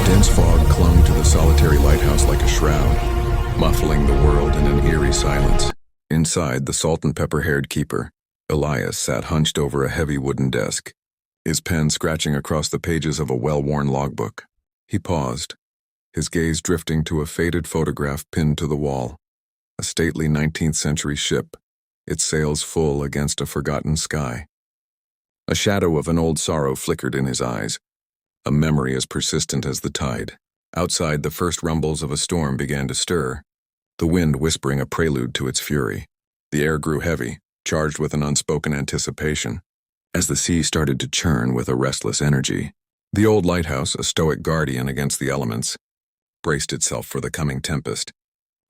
dense fog clung to the solitary lighthouse like a shroud, muffling the world in an eerie silence. Inside, the salt-and-pepper-haired keeper, Elias, sat hunched over a heavy wooden desk, his pen scratching across the pages of a well-worn logbook. He paused, his gaze drifting to a faded photograph pinned to the wall. A stately 19th-century ship, its sails full against a forgotten sky. A shadow of an old sorrow flickered in his eyes, a memory as persistent as the tide. Outside, the first rumbles of a storm began to stir, the wind whispering a prelude to its fury. The air grew heavy, charged with an unspoken anticipation, as the sea started to churn with a restless energy. The old lighthouse, a stoic guardian against the elements, braced itself for the coming tempest,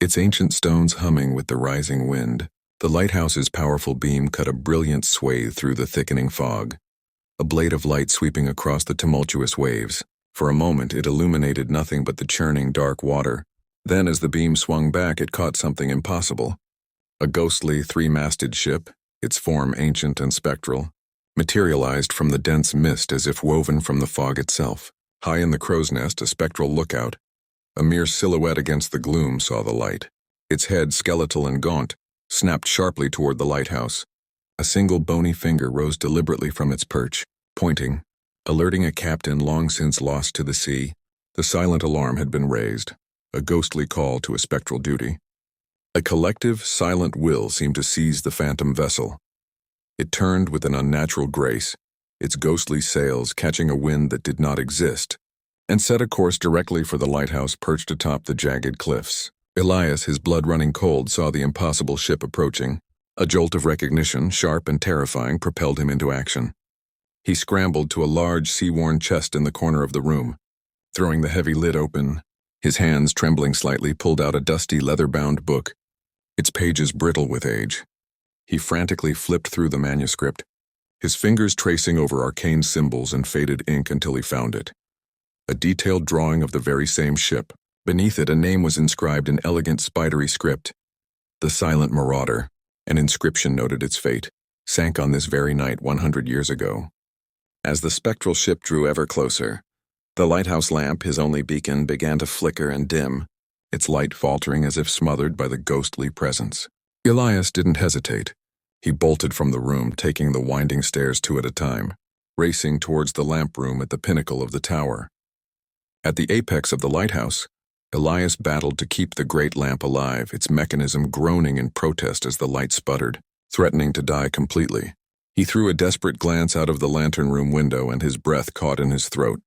its ancient stones humming with the rising wind. The lighthouse's powerful beam cut a brilliant swathe through the thickening fog, a blade of light sweeping across the tumultuous waves. For a moment, it illuminated nothing but the churning dark water. Then, as the beam swung back, it caught something impossible. A ghostly, three-masted ship, its form ancient and spectral, materialized from the dense mist as if woven from the fog itself. High in the crow's nest, a spectral lookout, a mere silhouette against the gloom, saw the light. Its head, skeletal and gaunt, snapped sharply toward the lighthouse. A single bony finger rose deliberately from its perch, pointing, alerting a captain long since lost to the sea. The silent alarm had been raised, a ghostly call to a spectral duty. A collective, silent will seemed to seize the phantom vessel. It turned with an unnatural grace, its ghostly sails catching a wind that did not exist, and set a course directly for the lighthouse perched atop the jagged cliffs. Elias, his blood running cold, saw the impossible ship approaching. A jolt of recognition, sharp and terrifying, propelled him into action. He scrambled to a large, sea-worn chest in the corner of the room. Throwing the heavy lid open, his hands, trembling slightly, pulled out a dusty, leather-bound book, its pages brittle with age. He frantically flipped through the manuscript, his fingers tracing over arcane symbols and faded ink until he found it. A detailed drawing of the very same ship. Beneath it, a name was inscribed in elegant, spidery script. The Silent Marauder. An inscription noted its fate, sank on this very night 100 years ago. As the spectral ship drew ever closer, the lighthouse lamp, his only beacon, began to flicker and dim, its light faltering as if smothered by the ghostly presence. Elias didn't hesitate. He bolted from the room, taking the winding stairs two at a time, racing towards the lamp room at the pinnacle of the tower. At the apex of the lighthouse, Elias battled to keep the great lamp alive, its mechanism groaning in protest as the light sputtered, threatening to die completely. He threw a desperate glance out of the lantern room window and his breath caught in his throat.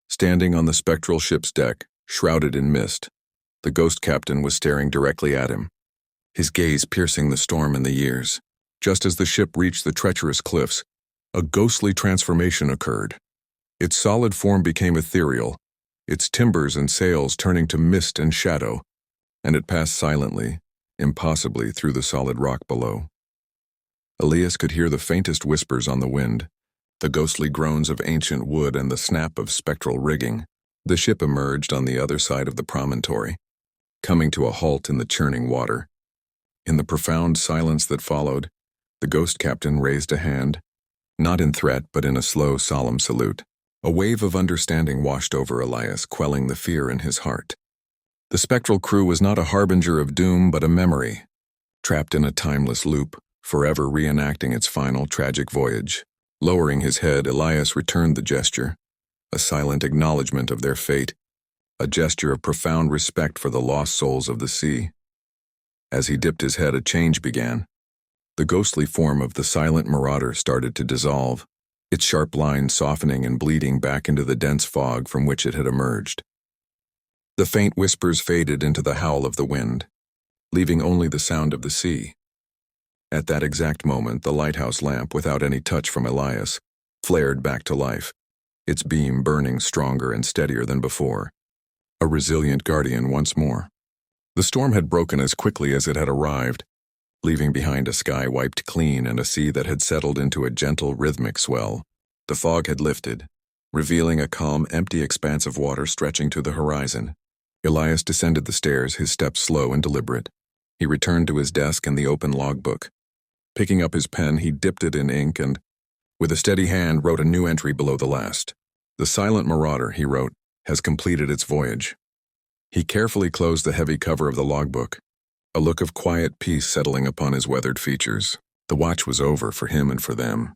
Standing on the spectral ship's deck, shrouded in mist, the ghost captain was staring directly at him, his gaze piercing the storm in the years. Just as the ship reached the treacherous cliffs, a ghostly transformation occurred. Its solid form became ethereal, its timbers and sails turning to mist and shadow, and it passed silently, impossibly through the solid rock below. Elias could hear the faintest whispers on the wind, the ghostly groans of ancient wood and the snap of spectral rigging. The ship emerged on the other side of the promontory, coming to a halt in the churning water. In the profound silence that followed, the ghost captain raised a hand, not in threat but in a slow, solemn salute. A wave of understanding washed over Elias, quelling the fear in his heart. The spectral crew was not a harbinger of doom but a memory, trapped in a timeless loop, forever reenacting its final tragic voyage. Lowering his head, Elias returned the gesture, a silent acknowledgement of their fate, a gesture of profound respect for the lost souls of the sea. As he dipped his head, a change began. The ghostly form of the silent marauder started to dissolve, its sharp lines softening and bleeding back into the dense fog from which it had emerged. The faint whispers faded into the howl of the wind, leaving only the sound of the sea. At that exact moment, the lighthouse lamp, without any touch from Elias, flared back to life, its beam burning stronger and steadier than before. A resilient guardian once more. The storm had broken as quickly as it had arrived, leaving behind a sky wiped clean and a sea that had settled into a gentle, rhythmic swell. The fog had lifted, revealing a calm, empty expanse of water stretching to the horizon. Elias descended the stairs, his steps slow and deliberate. He returned to his desk and the open logbook. Picking up his pen, he dipped it in ink and, with a steady hand, wrote a new entry below the last. The Silent Marauder, he wrote, has completed its voyage. He carefully closed the heavy cover of the logbook, a look of quiet peace settling upon his weathered features. The watch was over for him and for them.